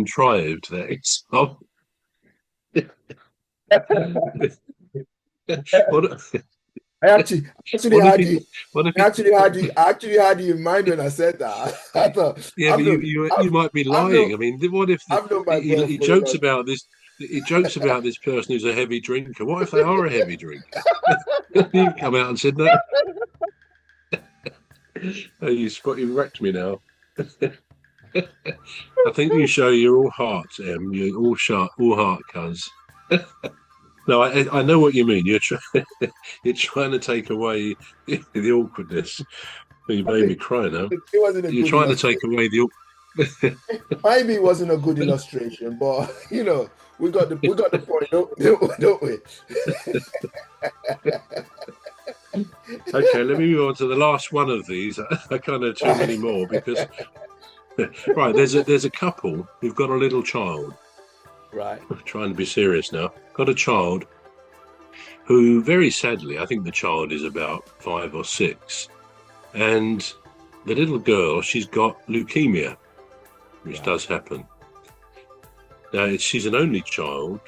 contrived that it's not. what, I actually what if had he, you. what if I he, actually had you. I actually had you in mind when I said that. I thought yeah, but you might be I've known lying. I mean, what if I've known my bro he for a jokes long. about this? He jokes about this person who's a heavy drinker. What if they are a heavy drinker? You come out and said that. Oh, you wrecked me now. I think you show you're all heart, Em. You're all heart, cuz. No, I know what you mean. You're trying to take away the awkwardness. You I made me think cry now. it wasn't a You're good trying to take illustration. away the. Maybe it wasn't a good illustration, but we got the point, don't we? Okay, let me move on to the last one of these. I can't have too Right. many more because right, there's a couple who've got a little child. Right. I'm trying to be serious now. Got a child who, very sadly, I think the child is about 5 or 6, and the little girl, she's got leukemia, which Right. does happen. Now, she's an only child,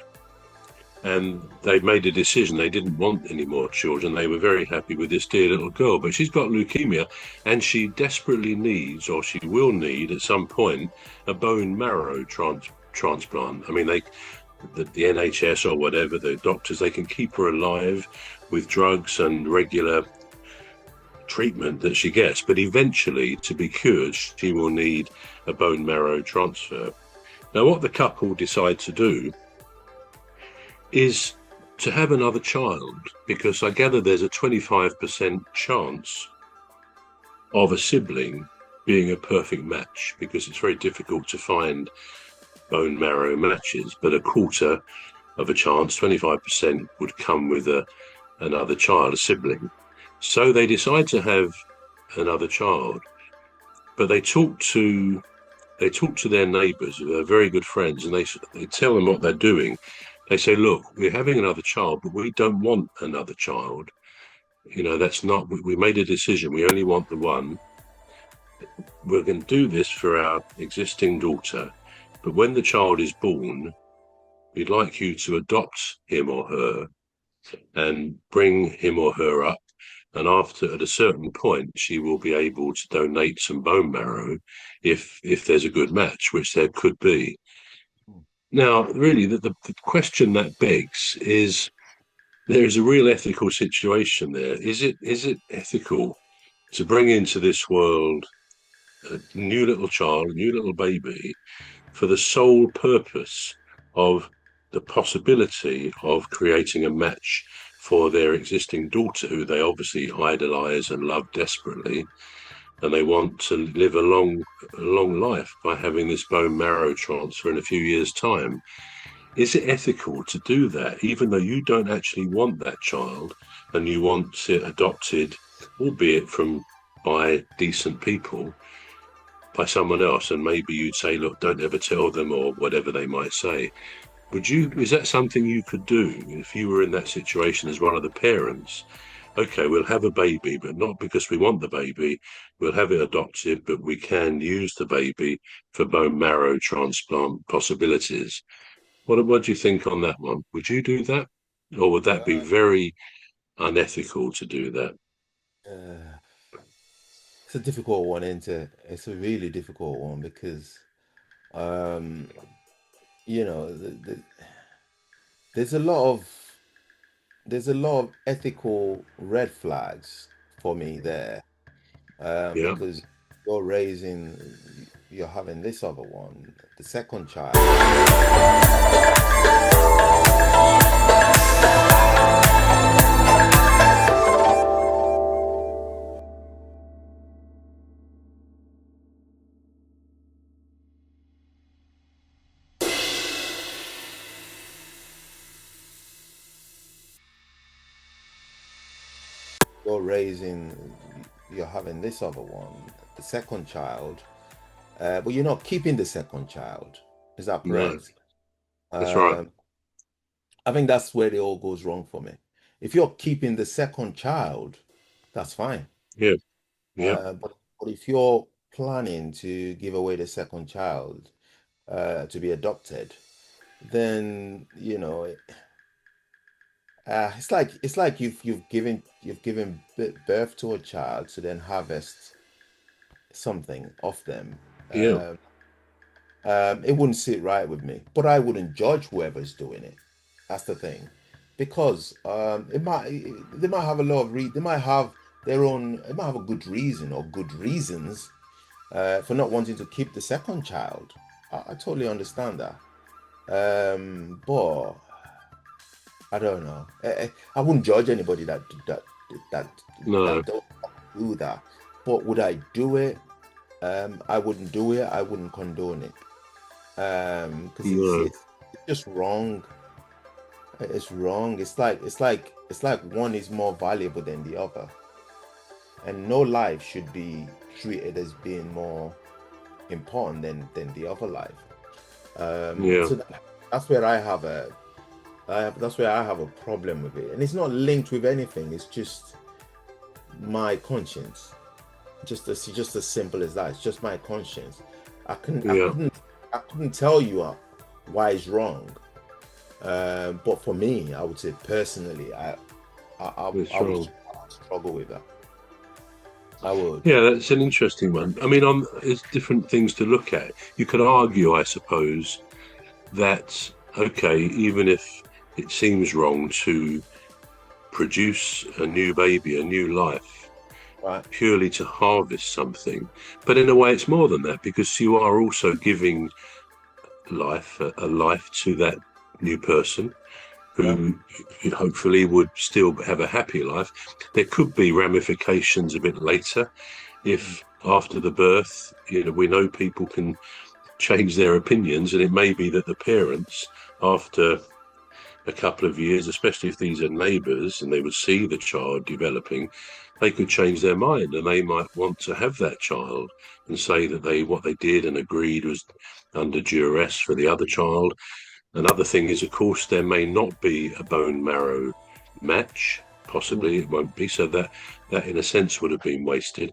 and they made a decision they didn't want any more children. They were very happy with this dear little girl, but she's got leukemia, and she desperately needs, or she will need at some point, a bone marrow transplant. I mean, the NHS or whatever, the doctors, they can keep her alive with drugs and regular treatment that she gets, but eventually, to be cured, she will need a bone marrow transfer. Now, what the couple decide to do is to have another child, because I gather there's a 25% chance of a sibling being a perfect match, because it's very difficult to find bone marrow matches, but a quarter of a chance, 25%, would come with another child, a sibling. So they decide to have another child, but they talk to their neighbours, who are very good friends, and they tell them what they're doing. They say, "Look, we're having another child, but we don't want another child. That's not. We made a decision. We only want the one. We're going to do this for our existing daughter, but when the child is born, we'd like you to adopt him or her and bring him or her up. And at a certain point, she will be able to donate some bone marrow if there's a good match, which there could be." Now, really, the question that begs is, there is a real ethical situation there. Is it ethical to bring into this world a new little child, a new little baby, for the sole purpose of the possibility of creating a match for their existing daughter, who they obviously idolize and love desperately, and they want to live a long life by having this bone marrow transfer in a few years' time? Is it ethical to do that, even though you don't actually want that child and you want it adopted, albeit by decent people, by someone else? And maybe you'd say, "Look, don't ever tell them," or whatever they might say. Is that something you could do if you were in that situation as one of the parents? Okay, we'll have a baby, but not because we want the baby. We'll have it adopted, but we can use the baby for bone marrow transplant possibilities. What do you think on that one? Would you do that? Or would that be Uh, very unethical to do that? uh, it's a difficult one, isn't it? It's a really difficult one because um, you know, there's a lot of there's a lot of ethical red flags for me there, Yeah. because you're having this other one, the second child. You're raising, you're having this other one, the second child, but you're not keeping the second child. Is that No, correct? that's right. Um, I think that's where it all goes wrong for me. If you're keeping the second child, that's fine. Yeah. Yeah. But if you're planning to give away the second child, to be adopted, then it's like you've given birth to a child to then harvest something off them. Yeah, It wouldn't sit right with me, but I wouldn't judge whoever's doing it. That's the thing, because they might have a lot of they might have they might have a good reason or good reasons for not wanting to keep the second child. I totally understand that. But I don't know. I wouldn't judge anybody that no, that don't do that. But would I do it? I wouldn't do it. I wouldn't condone it. Because no, it's just wrong. It's wrong. It's like one is more valuable than the other, and no life should be treated as being more important than the other life. yeah, So that's where that's where I have a problem with it, and it's not linked with anything. It's just my conscience. Just as simple as that. It's just my conscience. I couldn't I yeah. couldn't I couldn't tell you why it's wrong. But for me, I would say personally, That's I would wrong. struggle with that. I would. Yeah, that's an interesting one. I mean, there's different things to look at. You could argue, I suppose, that okay, even if it seems wrong to produce a new baby, a new life, Right. purely to harvest something, but in a way, it's more than that because you are also giving life, a life to that new person Yeah. who hopefully would still have a happy life. There could be ramifications a bit later Mm. if after the birth, we know people can change their opinions, and it may be that the parents, after a couple of years, especially if these are neighbours and they would see the child developing, they could change their mind and they might want to have that child and say that what they did and agreed was under duress for the other child. Another thing is, of course, there may not be a bone marrow match. Possibly Mm. it won't be, so that in a sense would have been wasted.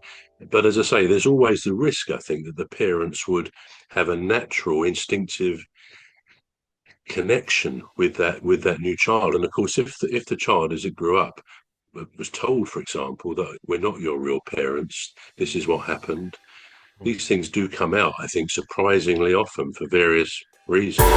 But as I say, there's always the risk, I think, that the parents would have a natural, instinctive connection with that new child. And of course, if the child, as it grew up, was told, for example, that we're not your real parents, this is what happened. Mm. These things do come out, I think, surprisingly often for various reasons.